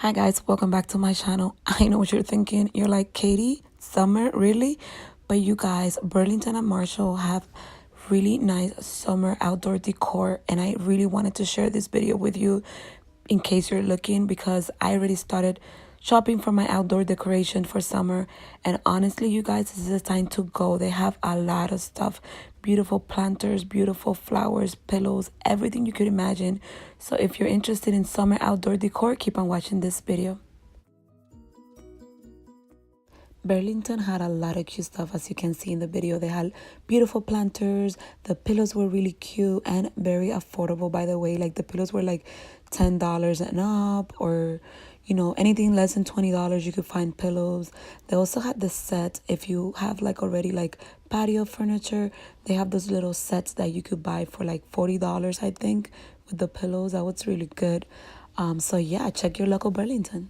Hi guys, welcome back to my channel. I know what you're thinking. You're like, Katie, summer, really? But you guys, Burlington and Marshall have really nice summer outdoor decor, and I really wanted to share this video with you in case you're looking, because I already started shopping for my outdoor decoration for summer. And honestly, you guys, this is the time to go. They have a lot of stuff, beautiful planters, beautiful flowers, pillows, everything you could imagine. So if you're interested in summer outdoor decor, keep on watching this video. Burlington had a lot of cute stuff, as you can see in the video. They had beautiful planters. The pillows were really cute and very affordable, by the way. Like, the pillows were like $10 and up, or anything less than $20 you could find pillows. They also had the set. If you have like already like patio furniture, they have those little sets that you could buy for like $40, I think, with the pillows. That was really good. So yeah, check your local Burlington.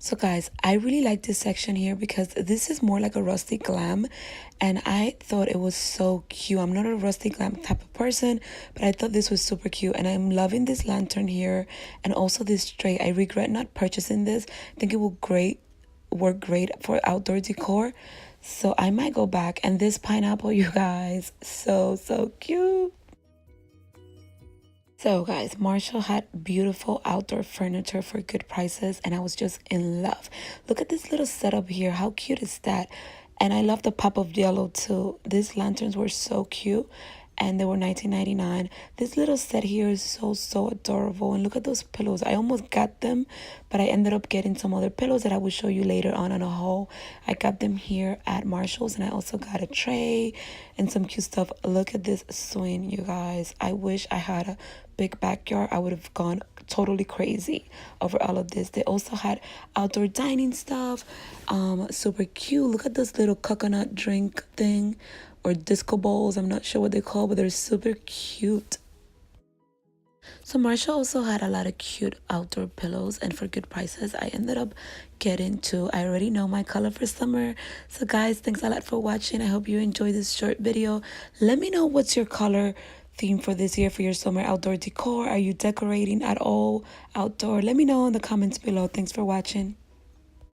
So guys, I really like this section here because this is more like a rustic glam, and I thought it was so cute. I'm not a rustic glam type of person, but I thought this was super cute, and I'm loving this lantern here and also this tray. I regret not purchasing this. I think it will work great for outdoor decor. So I might go back. And this pineapple, you guys, so cute. So guys, Marshall had beautiful outdoor furniture for good prices, and I was just in love. Look at this little setup here. How cute is that? And I love the pop of yellow too. These lanterns were so cute, and they were $19.99. This little set here is so adorable. And look at those pillows. I almost got them, but I ended up getting some other pillows that I will show you later on a haul. I got them here at Marshall's, and I also got a tray and some cute stuff. Look at this swing, you guys. I wish I had a big backyard. I would have gone totally crazy over all of this. They also had outdoor dining stuff, super cute. Look at this little coconut drink thing, or disco balls. I'm not sure what they call, but they're super cute. So Marshall also had a lot of cute outdoor pillows, and for good prices. I ended up getting two. I already know my color for summer. So guys, thanks a lot for watching. I hope you enjoyed this short video. Let me know what's your color theme for this year for your summer outdoor decor. Are you decorating at all outdoor? Let me know in the comments below. Thanks for watching.